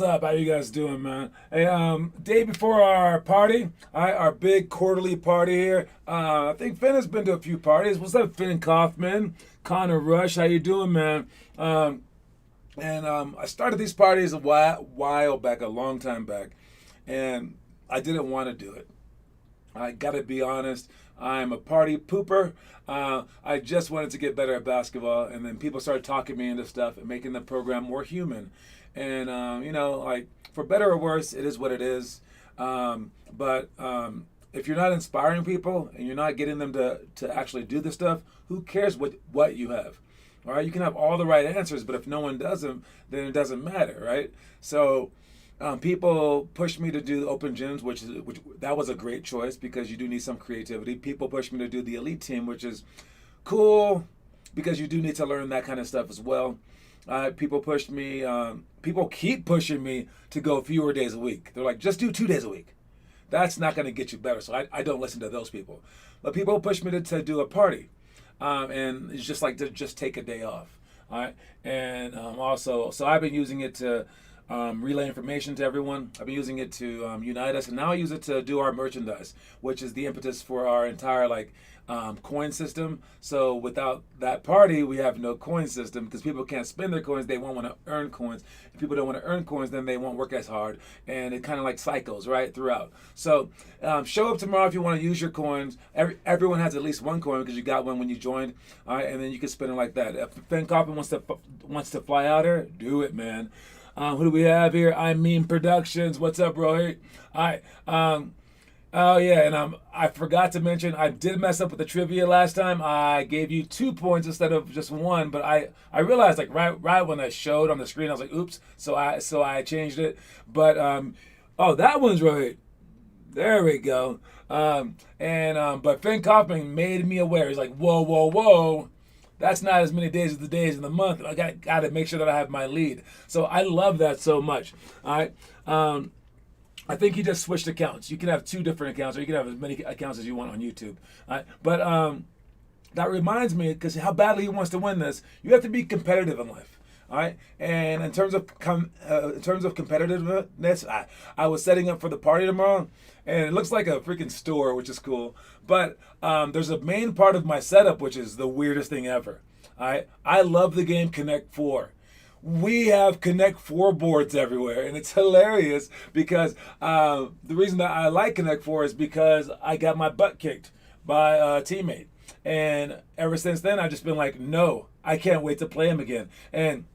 What's up? How you guys doing, man? Hey, day before our party, our big quarterly party here. I think Finn has been to a few parties. What's up, Finn Kaufman? Connor Rush, how you doing, man? I started these parties a while back, a long time back, and I didn't want to do it. I gotta be honest. I'm a party pooper. I just wanted to get better at basketball, and then people started talking me into stuff and making the program more human. And like for better or worse, it is what it is. But if you're not inspiring people and you're not getting them to actually do the stuff, who cares what you have? All right, you can have all the right answers, but if no one does them, then it doesn't matter, right? So people pushed me to do open gyms, which that was a great choice because you do need some creativity. People pushed me to do the elite team, which is cool because you do need to learn that kind of stuff as well. People pushed me. People keep pushing me to go fewer days a week. They're like, just do 2 days a week. That's not going to get you better. So I don't listen to those people. But people push me to do a party, and it's just like to just take a day off. All right, and also, so I've been using it to relay information to everyone. I've been using it to unite us, and now I use it to do our merchandise, which is the impetus for our entire coin system. So without that party, we have no coin system because people can't spend their coins. They won't want to earn coins. If people don't want to earn coins, then they won't work as hard, and it kind of like cycles right throughout. So show up tomorrow if you want to use your coins. Everyone has at least one coin because you got one when you joined. All right, and then you can spend it like that. If Ben Kaufman wants to fly out here, do it, man. Who do we have here? I Mean Productions. What's up, bro? All right. Oh yeah, and I forgot to mention I did mess up with the trivia last time. I gave you 2 points instead of just 1, but I realized right when I showed on the screen, I was like, oops. So I changed it. But oh, that one's right. There we go. But Finn Kaufman made me aware. He's like, whoa. That's not as many days as the days in the month. I got to make sure that I have my lead. So I love that so much. All right. I think he just switched accounts. You can have 2 different accounts, or you can have as many accounts as you want on YouTube. All right. But that reminds me, because how badly he wants to win this, you have to be competitive in life. All right. And in terms of competitiveness, I was setting up for the party tomorrow, and it looks like a freaking store, which is cool. But there's a main part of my setup, which is the weirdest thing ever. All right. I love the game Connect 4. We have Connect 4 boards everywhere, and it's hilarious because the reason that I like Connect 4 is because I got my butt kicked by a teammate. And ever since then, I've just been like, no, I can't wait to play him again. And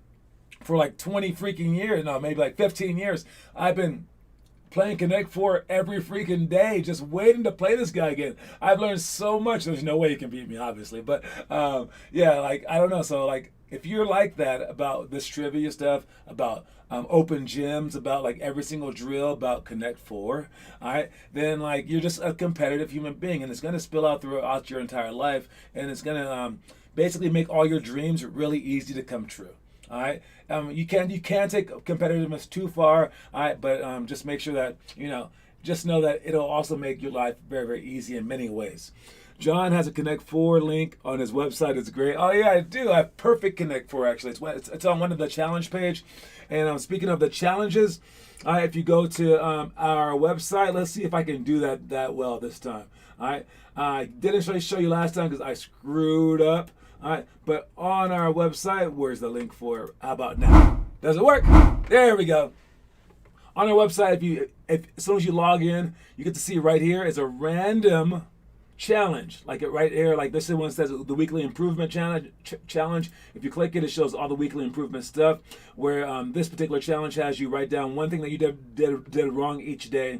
for like 20 freaking years, no, maybe like 15 years, I've been playing Connect 4 every freaking day, just waiting to play this guy again. I've learned so much. There's no way he can beat me, obviously. But yeah, I don't know. So if you're like that about this trivia stuff, about open gyms, about every single drill, about Connect 4, all right, then you're just a competitive human being, and it's going to spill out throughout your entire life, and it's going to basically make all your dreams really easy to come true. All right, you can take competitiveness too far, all right, but just make sure that just know that it'll also make your life very, very easy in many ways. John has a Connect 4 link on his website. It's great. Oh yeah, I do. I have perfect Connect 4 actually. It's on one of the challenge page. And speaking of the challenges, if you go to our website, let's see if I can do that well this time. All right. I didn't really show you last time because I screwed up. All right. But on our website, where's the link for it? How about now? Does it work? There we go. On our website, if as soon as you log in, you get to see right here is a random challenge, right here, this is one that says the weekly improvement challenge. If you click it, it shows all the weekly improvement stuff. Where this particular challenge has you write down one thing that you did wrong each day,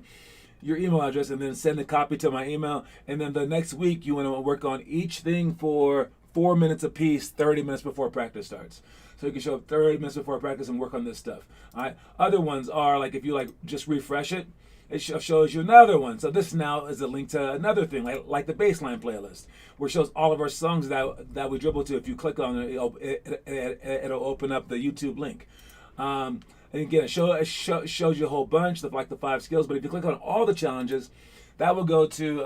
your email address, and then send a copy to my email. And then the next week, you want to work on each thing for 4 minutes apiece, 30 minutes before practice starts. So you can show up 30 minutes before practice and work on this stuff. All right. Other ones are if you just refresh it. It shows you another one. So this now is a link to another thing, like the baseline playlist, where it shows all of our songs that we dribble to. If you click on it, it'll open up the YouTube link. And again, it shows you a whole bunch of the 5 skills. But if you click on all the challenges, that will go to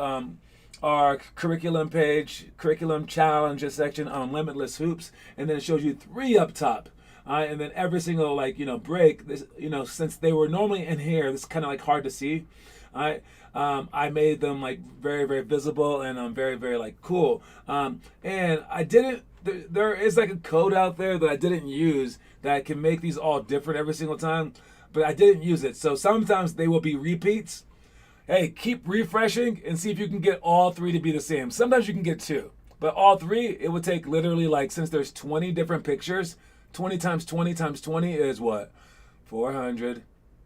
our curriculum page, curriculum challenges section on Limitless Hoops, and then it shows you 3 up top. And then every single break, this since they were normally in here, this is kind of like hard to see. I made them like very very visible and very very like cool. And I didn't. There is like a code out there that I didn't use that can make these all different every single time, but I didn't use it. So sometimes they will be repeats. Hey, keep refreshing and see if you can get all three to be the same. Sometimes you can get two, but all three, it would take literally like, since there's 20 different pictures, 20 times 20 times 20 is what? 400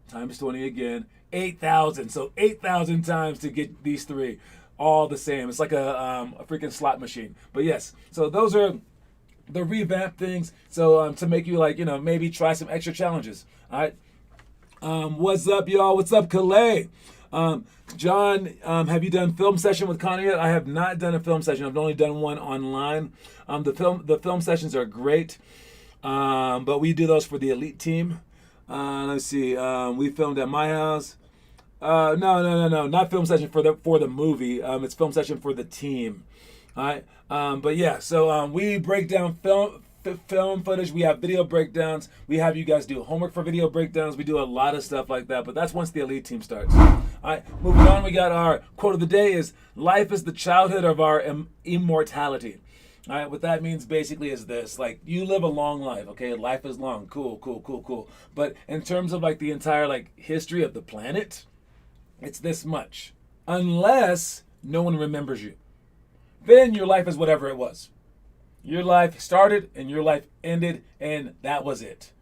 times 20 again, 8,000. So 8,000 times to get these three all the same. It's like a freaking slot machine. But yes, so those are the revamped things. So to make you maybe try some extra challenges. All right. What's up, y'all? What's up, Calais? John, have you done film session with Connor yet? I have not done a film session. I've only done one online. The film sessions are great, but we do those for the elite team. Let's see. We filmed at my house. No, not film session for the movie. It's film session for the team. All right. But yeah, so we break down film footage. We have video breakdowns. We have you guys do homework for video breakdowns. We do a lot of stuff like that, but that's once the elite team starts. All right, moving on, we got our quote of the day is, life is the childhood of our immortality. All right, what that means basically is this, like, you live a long life, okay? Life is long, cool. But in terms of like the entire like history of the planet, it's this much. Unless no one remembers you. Then your life is whatever it was. Your life started and your life ended, and that was it.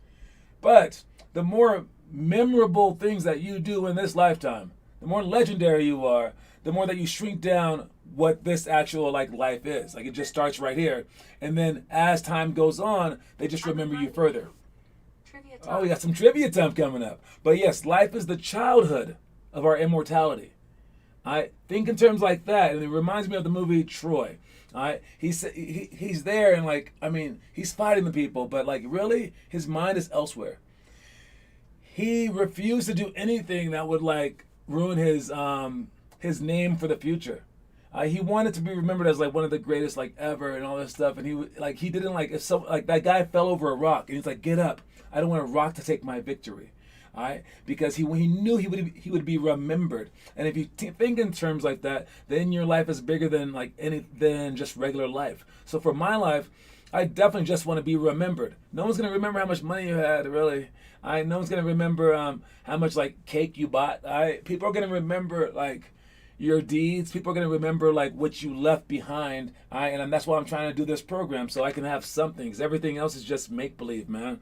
But the more memorable things that you do in this lifetime, the more legendary you are, the more that you shrink down what this actual like life is. Like, it just starts right here. And then as time goes on, they just remember you further. Oh, we got some trivia time coming up. But yes, life is the childhood of our immortality. I think in terms like that, and it reminds me of the movie Troy. He's there, and like, I mean, he's fighting the people, but like, really, his mind is elsewhere. He refused to do anything that would like ruin his name for the future. He wanted to be remembered as like one of the greatest like ever and all this stuff, and he didn't like, if some like that guy fell over a rock and he's like, get up, I don't want a rock to take my victory. All right, because he knew he would be remembered, and if you think in terms like that, then your life is bigger than than just regular life. So for my life, I definitely just want to be remembered. No one's gonna remember how much money you had, really. No one's gonna remember how much like cake you bought. People are gonna remember like your deeds. People are gonna remember like what you left behind. And that's why I'm trying to do this program, so I can have something. Because everything else is just make believe, man.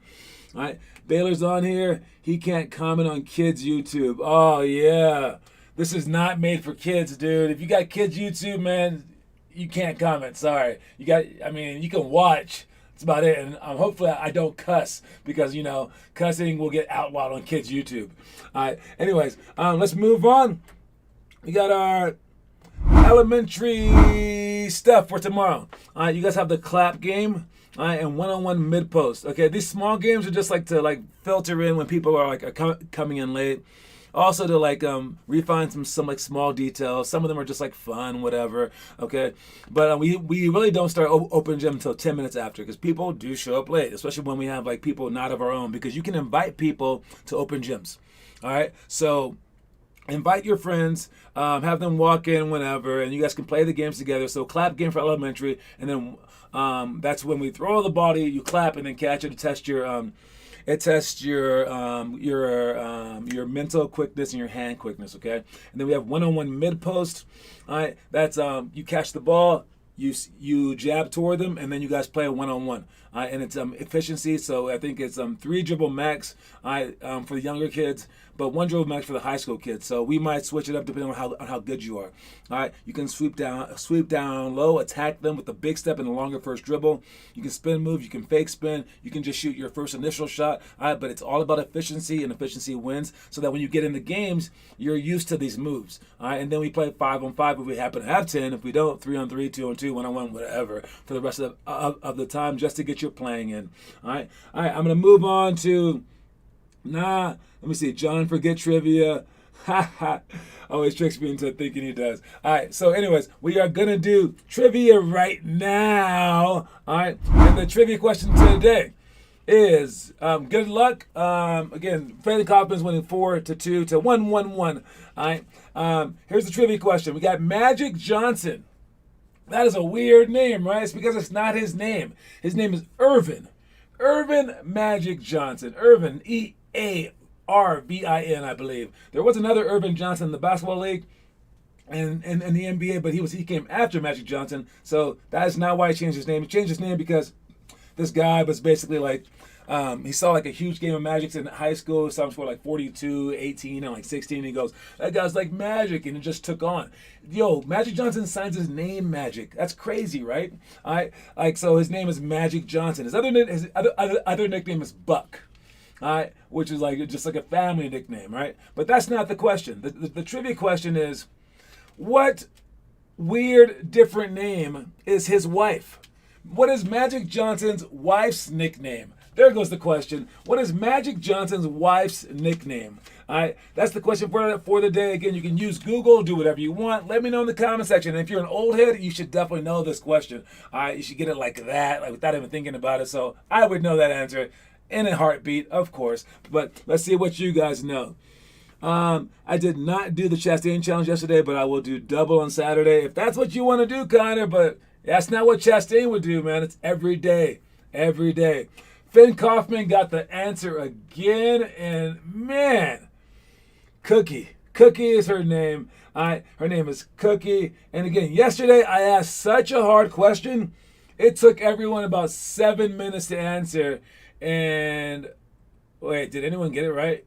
All right, Baylor's on here. He can't comment on kids' YouTube. Oh yeah, this is not made for kids, dude. If you got kids' YouTube, man, you can't comment. Sorry. You can watch. That's about it. And hopefully I don't cuss, because cussing will get outlawed on kids' YouTube. All right. Anyways, let's move on. We got our elementary stuff for tomorrow. All right, you guys have the clap game. All right, and one-on-one mid-post. Okay, these small games are just like to like filter in when people are like coming in late. Also to like refine some like small details. Some of them are just like fun, whatever. Okay, but we really don't start open gym until 10 minutes after, because people do show up late, especially when we have like people not of our own, because you can invite people to open gyms. All right, so invite your friends, have them walk in whenever, and you guys can play the games together. So clap game for elementary, and then that's when we throw the body, you clap, and then catch it to test your your mental quickness and your hand quickness. Okay, and then we have one-on-one mid post. All right, that's you catch the ball, you jab toward them, and then you guys play a one-on-one. And it's efficiency, so I think it's 3 dribble max for the younger kids, but 1 dribble max for the high school kids. So we might switch it up depending on how good you are. All right, you can sweep down low, attack them with a big step and a longer first dribble. You can spin move, you can fake spin, you can just shoot your first initial shot. All right, but it's all about efficiency, and efficiency wins, so that when you get in the games, you're used to these moves. All right, and then we play 5-on-5 if we happen to have 10. If we don't, 3-on-3, 2-on-2, 1-on-1, whatever, for the rest of the time, just to get your playing in. All right, I'm gonna move on to let me see. John, forget trivia. Always tricks me into thinking he does. All right, so anyways, we are gonna do trivia right now. All right, and the trivia question today is good luck. Again, Freddie Kaufman's winning 4-2 to 1-1-1. All right. Here's the trivia question. We got Magic Johnson. That is a weird name, right? It's because it's not his name. His name is Irvin. Irvin Magic Johnson. Irvin, Earvin, I believe. There was another Irvin Johnson in the basketball league and in the NBA, but he came after Magic Johnson. So that is not why he changed his name. He changed his name because this guy was basically like, he saw like a huge game of Magic in high school. Saw him score like 42, 18, and like 16. And he goes, that guy's like Magic, and it just took on. Yo, Magic Johnson signs his name Magic. That's crazy, right? So his name is Magic Johnson. His other nickname is Buck. Which is like just like a family nickname, right? But that's not the question. The trivia question is, what weird different name is his wife? What is Magic Johnson's wife's nickname? There goes the question. What is Magic Johnson's wife's nickname? All right, that's the question for the day. Again, you can use Google, do whatever you want. Let me know in the comment section. And if you're an old head, you should definitely know this question. All right, you should get it like that, like without even thinking about it. So I would know that answer in a heartbeat, of course. But let's see what you guys know. I did not do the Chastain challenge yesterday, but I will do double on Saturday if that's what you want to do, Connor. But that's not what Chastain would do, man. It's every day. Every day. Finn Kaufman got the answer again, and man, Cookie. Cookie is her name. Her name is Cookie. And again, yesterday I asked such a hard question. It took everyone about 7 minutes to answer. And wait, did anyone get it right?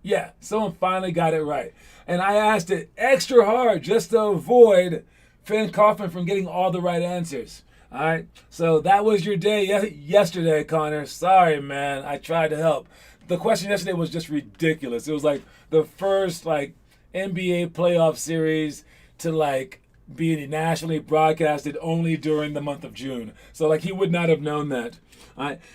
Yeah, someone finally got it right. And I asked it extra hard just to avoid Finn Kaufman from getting all the right answers. All right, so that was your day yesterday, Connor. Sorry, man. I tried to help. The question yesterday was just ridiculous. It was like the first like NBA playoff series to like be nationally broadcasted only during the month of June. So like he would not have known that.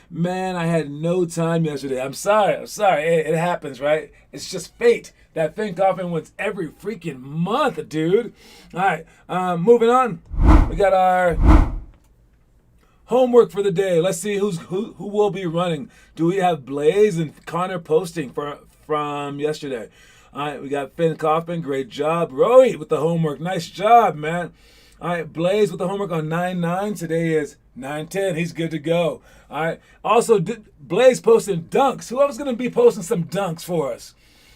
Man, I had no time yesterday. I'm sorry. It happens, right? It's just fate that Finn Kaufman wins every freaking month, dude. All right, moving on. We got our homework for the day. Let's see who will be running. Do we have Blaze and Connor posting from yesterday? All right, we got Finn Kaufman. Great job. Roy with the homework. Nice job, man. All right, Blaze with the homework on 9-9. Today is 9-10. He's good to go. All right. Also, Blaze posting dunks. Who else is going to be posting some dunks for us?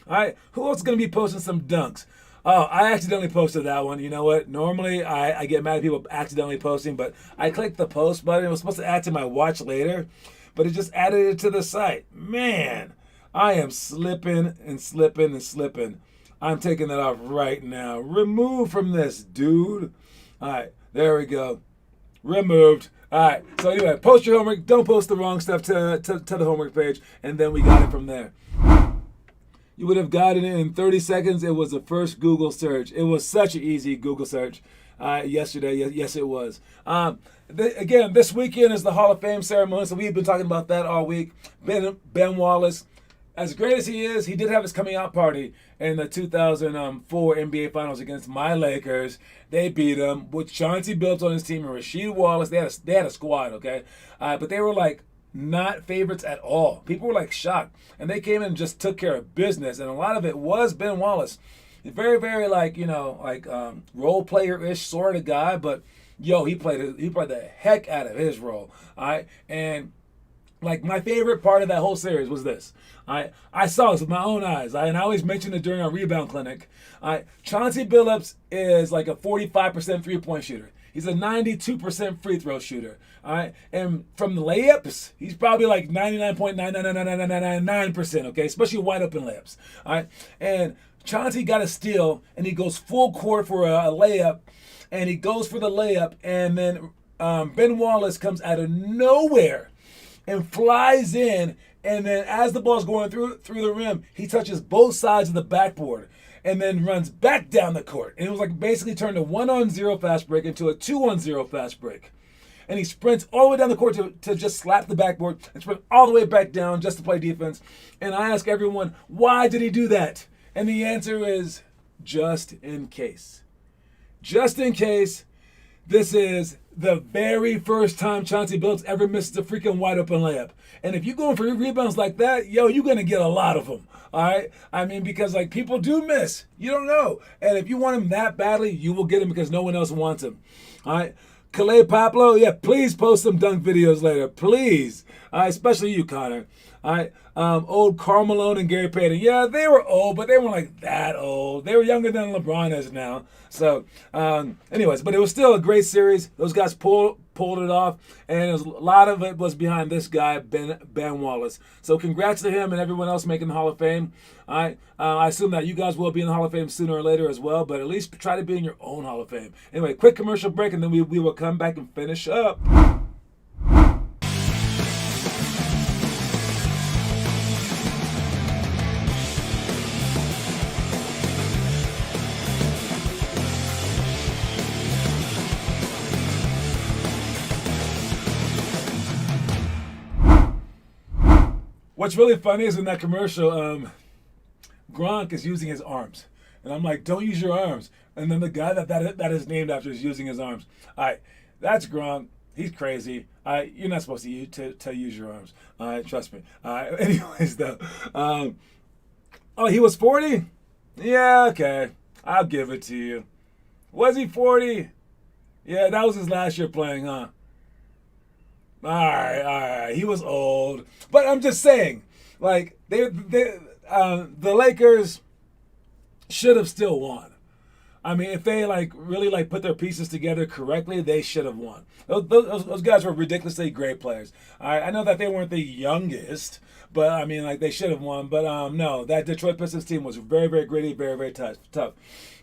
All right. Who else is going to be posting some dunks? Oh, I accidentally posted that one. You know what? Normally, I get mad at people accidentally posting, but I clicked the post button. It was supposed to add to my watch later, but it just added it to the site. Man, I am slipping and slipping and slipping. I'm taking that off right now. Remove from this, dude. All right, there we go. Removed. All right, so anyway, post your homework. Don't post the wrong stuff to the homework page, and then we got it from there. You would have gotten it in 30 seconds. It was the first Google search. It was such an easy Google search yesterday. Yes, it was. Again, this weekend is the Hall of Fame ceremony, so we've been talking about that all week. Ben Wallace, as great as he is, he did have his coming out party in the 2004 NBA Finals against my Lakers. They beat him with Chauncey Billups on his team and Rasheed Wallace. They had a squad, okay? But they were like not favorites at all. People were like shocked. And they came in and just took care of business. And a lot of it was Ben Wallace. He's very, very like, role player-ish sort of guy. But, he played the heck out of his role. All right? And like my favorite part of that whole series was this. I saw this with my own eyes. And I always mention it during our rebound clinic. Chauncey Billups is like a 45% three-point shooter. He's a 92% free throw shooter. All right. And from the layups, he's probably like 99.9999999%, okay? Especially wide open layups. All right. And Chauncey got a steal and he goes full court for a layup. And he goes for the layup. And then Ben Wallace comes out of nowhere and flies in. And then as the ball's going through the rim, he touches both sides of the backboard and then runs back down the court. And it was like basically turned a 1-on-0 fast break into a 2-on-0 fast break. And he sprints all the way down the court to just slap the backboard and sprint all the way back down just to play defense. And I ask everyone, why did he do that? And the answer is just in case. Just in case This is the very first time Chauncey Billups ever misses a freaking wide open layup. And if you're going for rebounds like that, yo, you're going to get a lot of them. All right? I mean, because like people do miss. You don't know. And if you want him that badly, you will get him because no one else wants him. All right? Calais Pablo, yeah, please post some dunk videos later. Please. Especially you, Connor. All right. Old Karl Malone and Gary Payton. Yeah, they were old, but they weren't like that old. They were younger than LeBron is now. So, anyways, but it was still a great series. Those guys pulled it off, and a lot of it was behind this guy, Ben Wallace. So, congrats to him and everyone else making the Hall of Fame. All right. I assume that you guys will be in the Hall of Fame sooner or later as well, but at least try to be in your own Hall of Fame. Anyway, quick commercial break, and then we will come back and finish up. What's really funny is in that commercial, Gronk is using his arms. And I'm like, don't use your arms. And then the guy that is named after is using his arms. All right, that's Gronk. He's crazy. You're not supposed to use your arms. All right, trust me. All right, anyways, though. Oh, he was 40? Yeah, okay. I'll give it to you. Was he 40? Yeah, that was his last year playing, huh? All right. He was old, but I'm just saying, like the Lakers should have still won. I mean, if they like really like put their pieces together correctly, they should have won. Those guys were ridiculously great players. I know that they weren't the youngest, but I mean, like they should have won. But no, that Detroit Pistons team was very, very gritty, very, very tough.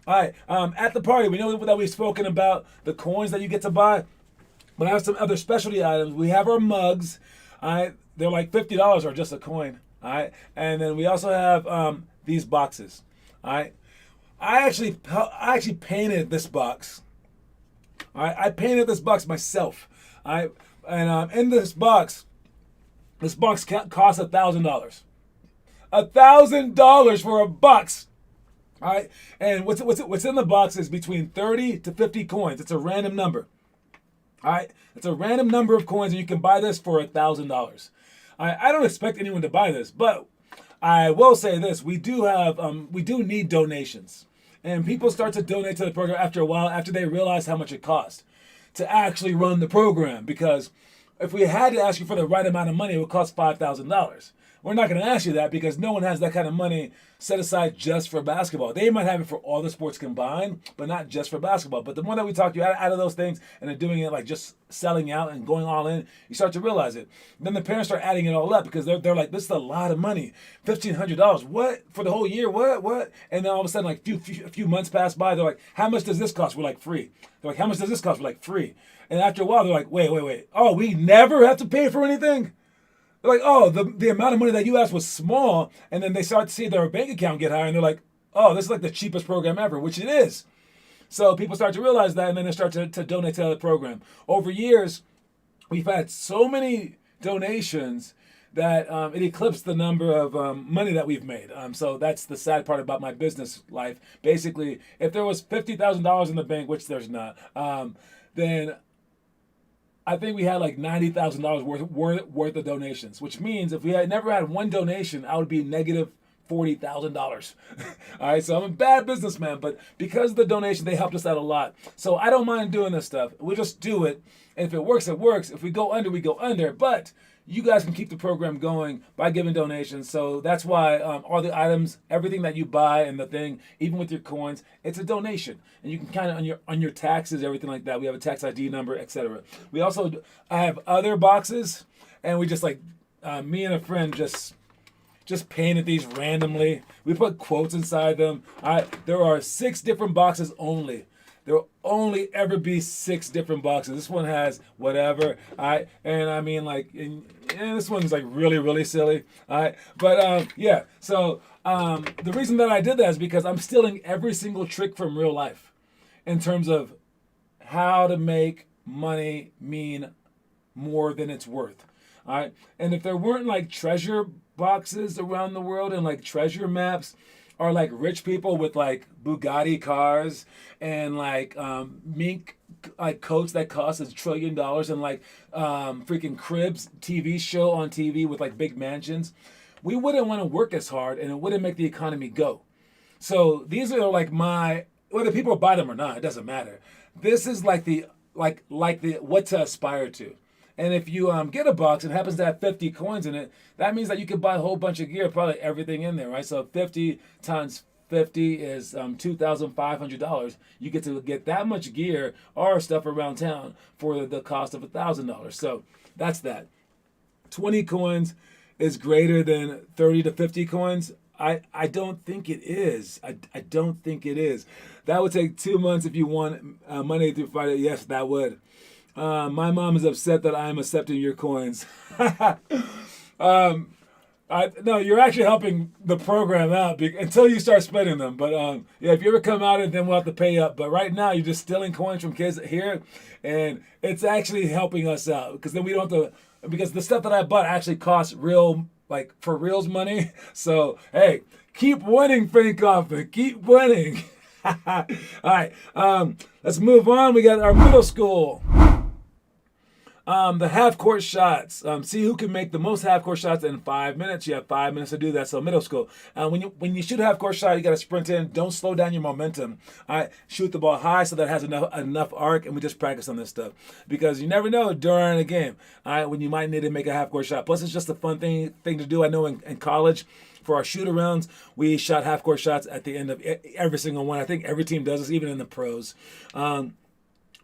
All right, at the party, we know that we've spoken about the coins that you get to buy. But I have some other specialty items. We have our mugs. All right, they're like $50 or just a coin. All right, and then we also have these boxes. All right, I actually painted this box. All right, I painted this box myself. All right, and in this box costs $1,000. $1,000 for a box. All right, and what's in the box is between 30 to 50 coins. It's a random number. All right, it's a random number of coins, and you can buy this for $1,000. I don't expect anyone to buy this, but I will say this: we do need donations, and people start to donate to the program after a while, after they realize how much it costs to actually run the program. Because if we had to ask you for the right amount of money, it would cost $5,000. We're not going to ask you that because no one has that kind of money set aside just for basketball. They might have it for all the sports combined, but not just for basketball. But the more that we talk you out of those things and they're doing it like just selling out and going all in, you start to realize it. Then the parents start adding it all up because they're like, this is a lot of money. $1,500. What? For the whole year? What? And then all of a sudden, like a few months pass by, they're like, how much does this cost? We're like, free. They're like, how much does this cost? We're like, free. And after a while, they're like, wait. Oh, we never have to pay for anything? They're like, oh, the amount of money that you asked was small, and then they start to see their bank account get higher, and they're like, oh, this is like the cheapest program ever, which it is. So people start to realize that, and then they start to donate to the program. Over years, we've had so many donations that it eclipsed the number of money that we've made. So that's the sad part about my business life. Basically, if there was $50,000 in the bank, which there's not, then I think we had like $90,000 worth of donations, which means if we had never had one donation, I would be negative $40,000. All right, so I'm a bad businessman, but because of the donation, they helped us out a lot. So I don't mind doing this stuff. We'll just do it. And if it works, it works. If we go under, we go under. But you guys can keep the program going by giving donations. So that's why all the items, everything that you buy and the thing, even with your coins, it's a donation. And you can kind of on your taxes, everything like that. We have a tax ID number, etc. I have other boxes, and we just like, me and a friend just painted these randomly. We put quotes inside them. There are 6 different boxes only. There will only ever be 6 different boxes. This one has whatever. And I mean, like, and this one's like really, really silly. But yeah. So the reason that I did that is because I'm stealing every single trick from real life in terms of how to make money mean more than it's worth. All right. And if there weren't like treasure boxes around the world and like treasure maps, are like rich people with like Bugatti cars and like mink like coats that cost $1 trillion and like freaking Cribs TV show on TV with like big mansions, we wouldn't want to work as hard and it wouldn't make the economy go. So these are like whether people buy them or not, it doesn't matter. This is like the what to aspire to. And if you get a box and it happens to have 50 coins in it, that means that you could buy a whole bunch of gear, probably everything in there, right? So 50 times 50 is $2,500. You get to get that much gear or stuff around town for the cost of $1,000. So that's that. 20 coins is greater than 30 to 50 coins. I don't think it is. I don't think it is. That would take 2 months if you want Monday through Friday. Yes, that would. My mom is upset that I am accepting your coins. No, you're actually helping the program out until you start spending them. But yeah, if you ever come out, then we'll have to pay up. But right now, you're just stealing coins from kids here, and it's actually helping us out because then we don't have to. Because the stuff that I bought actually costs real, like for reals money. So hey, keep winning, Frank Kaufman. Keep winning. All right, let's move on. We got our middle school. The half-court shots. See who can make the most half-court shots in 5 minutes. You have 5 minutes to do that. So middle school. When you shoot a half-court shot, you got to sprint in. Don't slow down your momentum. All right, shoot the ball high so that it has enough arc, and we just practice on this stuff because you never know during a game. All right, when you might need to make a half-court shot. Plus, it's just a fun thing to do. I know in college. For our shoot-arounds, we shot half-court shots at the end of every single one. I think every team does this, even in the pros.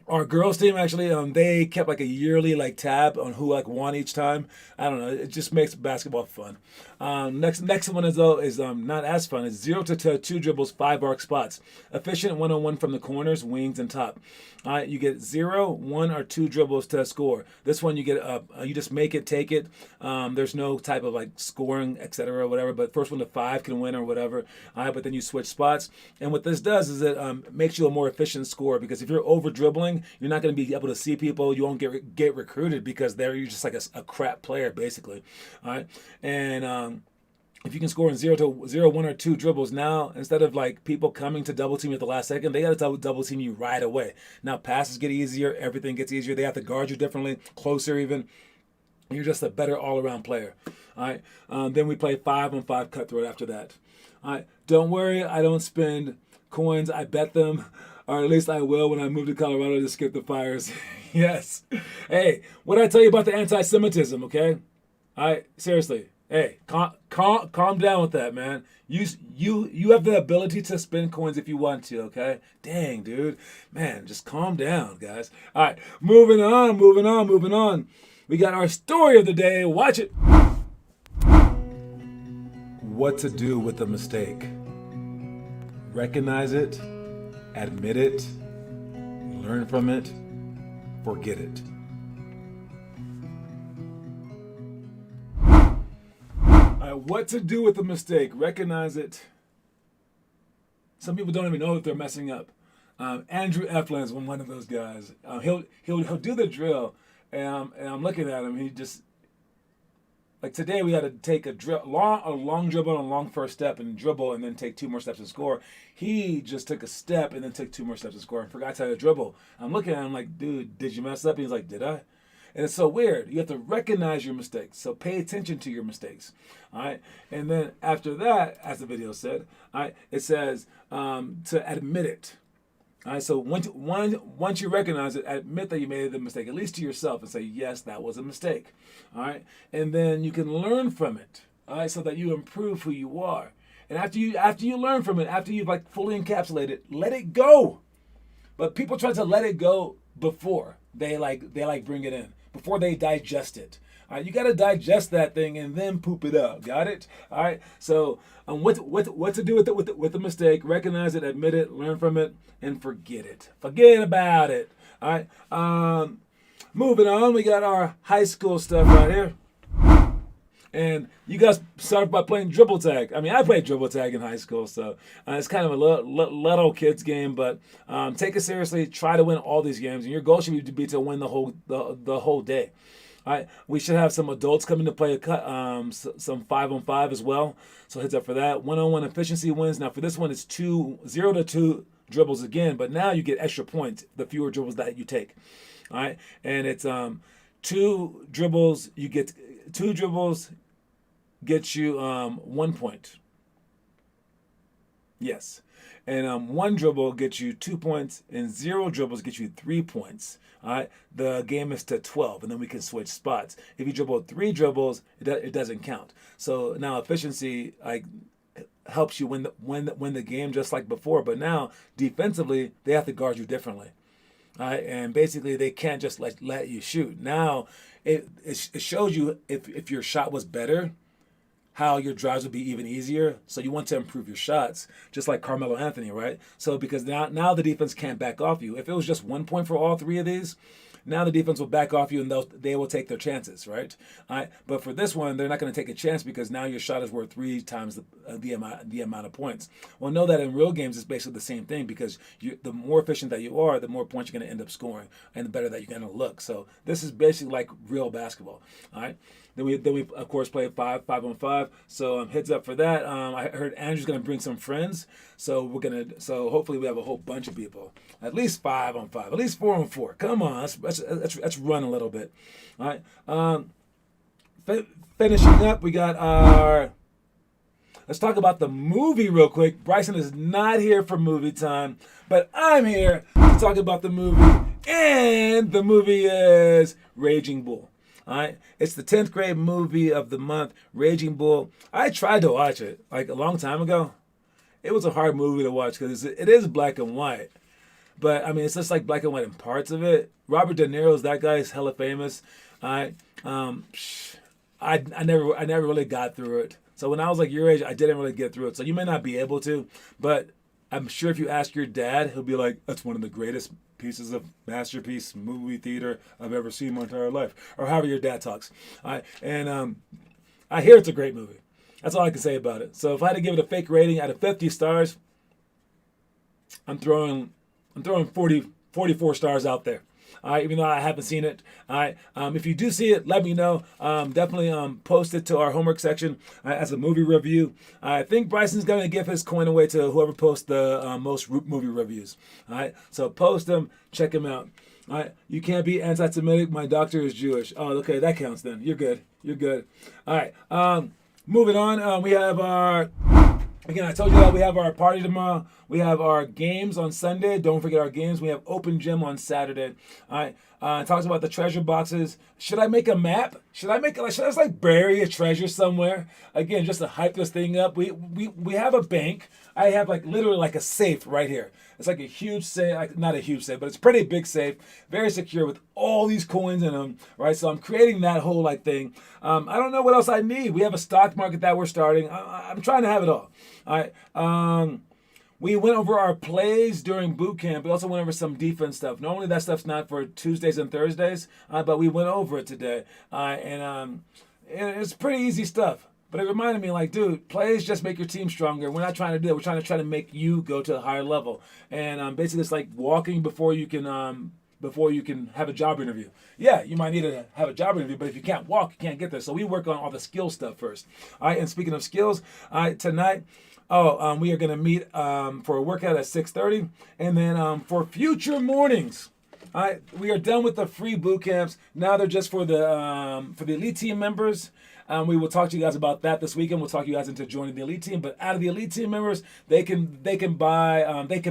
Our girls team actually, they kept like a yearly like tab on who like won each time. I don't know. It just makes basketball fun. Next one is not as fun. It's 0 to 2 dribbles, 5 arc spots. Efficient 1-on-1 from the corners, wings, and top. You get 0, 1, or 2 dribbles to score. This one you get you just make it, take it. There's no type of like scoring, etc. or whatever. But first one to 5 can win or whatever. But then you switch spots. And what this does is it makes you a more efficient scorer because if you're over dribbling, you're not going to be able to see people. You won't get recruited because you're just like a crap player basically. All right, and if you can score in 0 to 0, 1 or 2 dribbles now, instead of like people coming to double team at the last second, they got to double team you right away. Now passes get easier, everything gets easier. They have to guard you differently, closer even. You're just a better all-around player. All right. Then we play 5-on-5 cutthroat after that. All right. Don't worry, I don't spend coins. I bet them, or at least I will when I move to Colorado to skip the fires. Yes. Hey, what did I tell you about the anti-Semitism? Okay. All right. Seriously. Hey, calm down with that, man. You have the ability to spend coins if you want to, okay? Dang, dude. Man, just calm down, guys. All right, moving on. We got our story of the day. Watch it. What to do with a mistake. Recognize it, admit it, learn from it, forget it. What to do with a mistake. Recognize it. Some people don't even know that they're messing up. Andrew Eflin is one of those guys. He'll do the drill, and I'm looking at him. He just like today we had to take a long dribble and a long first step and dribble and then take 2 more steps and score. He just took a step and then took 2 more steps and score and forgot how to dribble. I'm looking at him like, dude, did you mess up? And he's like, did I? And it's so weird. You have to recognize your mistakes. So pay attention to your mistakes. All right. And then after that, as the video said, all right, it says to admit it. All right. So once you recognize it, admit that you made the mistake, at least to yourself, and say, yes, that was a mistake. All right. And then you can learn from it. All right. So that you improve who you are. And after you learn from it, after you've like fully encapsulated it, let it go. But people try to let it go before they bring it in. Before they digest it. All right, you got to digest that thing and then poop it out. Got it? All right. So, what to do with the mistake? Recognize it, admit it, learn from it, and forget it. Forget about it. All right. Moving on, we got our high school stuff right here. And you guys started by playing dribble tag. I mean, I played dribble tag in high school, so it's kind of a little kids game. But take it seriously. Try to win all these games, and your goal should be to win the whole day. All right, we should have some adults coming to play some 5-on-5 as well. So heads up for that. 1-on-1 efficiency wins. Now for this one, it's 0 to 2 dribbles again, but now you get extra points the fewer dribbles that you take. All right, and it's 2 dribbles. You get 2 dribbles gets you 1 point. Yes. And 1 dribble gets you 2 points, and 0 dribbles gets you 3 points. All right, the game is to 12, and then we can switch spots. If you dribble 3 dribbles, it doesn't count. So now efficiency helps you win the game just like before. But now defensively, they have to guard you differently. All right, and basically they can't just let you shoot. Now it shows you if your shot was better, how your drives would be even easier. So you want to improve your shots, just like Carmelo Anthony, right? So because now the defense can't back off you. If it was just 1 point for all 3 of these, now the defense will back off you and they will take their chances, right? All right. But for this one, they're not going to take a chance because now your shot is worth 3 times the amount of points. Well, know that in real games it's basically the same thing because the more efficient that you are, the more points you're going to end up scoring and the better that you're going to look. So this is basically like real basketball. All right. Then we of course play 5-on-5. So heads up for that. I heard Andrew's gonna bring some friends. So so hopefully we have a whole bunch of people. At least 5-on-5. At least 4-on-4. Come on, let's run a little bit. All right. Finishing up, we got our. Let's talk about the movie real quick. Bryson is not here for movie time, but I'm here to talk about the movie, and the movie is Raging Bull. All right, it's the 10th grade movie of the month, Raging Bull. I tried to watch it like a long time ago. It was a hard movie to watch because it is black and white, but I mean it's just like black and white in parts of it. Robert De Niro's that guy is hella famous. All right, I never really got through it. So when I was like your age, I didn't really get through it. So you may not be able to, but I'm sure if you ask your dad, he'll be like, "That's one of the greatest pieces of masterpiece movie theater I've ever seen in my entire life," or however your dad talks. And I hear it's a great movie. That's all I can say about it. So if I had to give it a fake rating out of 50 stars, I'm throwing 44 stars out there. All right, even though I haven't seen it. All right, if you do see it, let me know. Definitely post it to our homework section as a movie review. I think Bryson's going to give his coin away to whoever posts the most movie reviews. All right, so post them, check them out. All right, you can't be anti-Semitic. My doctor is Jewish. Oh, okay, that counts then. You're good. You're good. All right, moving on. We have our. Again, I told you that we have our party tomorrow. We have our games on Sunday. Don't forget our games. We have open gym on Saturday. All right. It talks about the treasure boxes. Should I make a map? Should I just like bury a treasure somewhere? Again, just to hype this thing up. We have a bank. I have like literally like a safe right here. It's like a huge safe, like not a huge safe, but it's a pretty big safe, very secure with all these coins in them, right? So I'm creating that whole like thing. I don't know what else I need. We have a stock market that we're starting. I'm trying to have it all. All right. We went over our plays during boot camp. We also went over some defense stuff. Normally that stuff's not for Tuesdays and Thursdays, but we went over it today. And it's pretty easy stuff. But it reminded me, like, dude, plays just make your team stronger. We're not trying to do it. We're trying to make you go to a higher level. And basically, it's like walking before you can have a job interview. Yeah, you might need to have a job interview, but if you can't walk, you can't get there. So we work on all the skill stuff first. All right. And speaking of skills, tonight. We are going to meet for a workout at 6:30, and then for future mornings. All right, we are done with the free boot camps. Now they're just for the elite team members. We will talk to you guys about that this weekend. We'll talk you guys into joining the elite team. But out of the elite team members, they can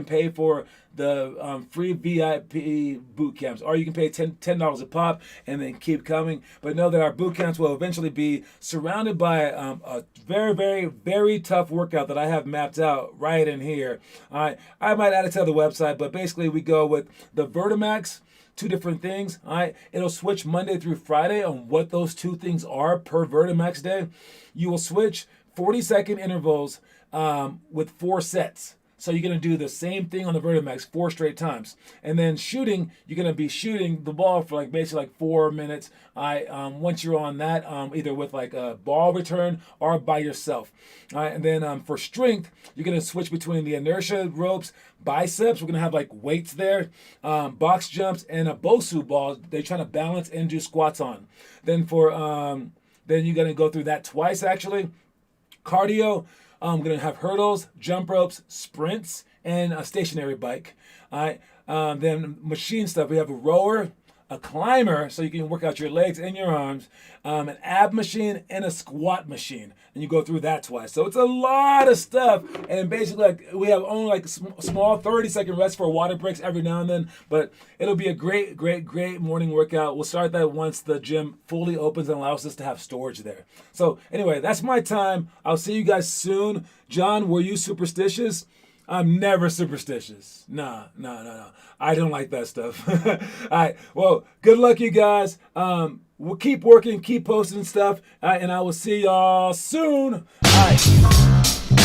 pay for the free VIP boot camps, or you can pay $10 a pop and then keep coming. But know that our boot camps will eventually be surrounded by a very, very, very tough workout that I have mapped out right in here. All right, I might add it to the website, but basically we go with the Vertimax. 2 different things. All right, it'll switch Monday through Friday on what those 2 things are per Vertimax day. You will switch 40-second intervals with 4 sets. So you're going to do the same thing on the Vertimax 4 straight times. And then shooting, you're going to be shooting the ball for like basically like 4 minutes. Once you're on that, either with like a ball return or by yourself. And then for strength, you're going to switch between the inertia ropes, biceps. We're going to have like weights there, box jumps, and a Bosu ball they're trying to balance and do squats on. Then then you're going to go through that twice actually. Cardio, I'm going to have hurdles, jump ropes, sprints, and a stationary bike. All right. Then machine stuff, we have a rower, a climber, so you can work out your legs and your arms, an ab machine, and a squat machine. And you go through that twice. So it's a lot of stuff. And basically, like, we have only like small 30-second rest for water breaks every now and then. But it'll be a great, great, great morning workout. We'll start that once the gym fully opens and allows us to have storage there. So anyway, that's my time. I'll see you guys soon. John, were you superstitious? I'm never superstitious. Nah. I don't like that stuff. All right. Well, good luck, you guys. We'll keep working, keep posting stuff, and I will see y'all soon. All right.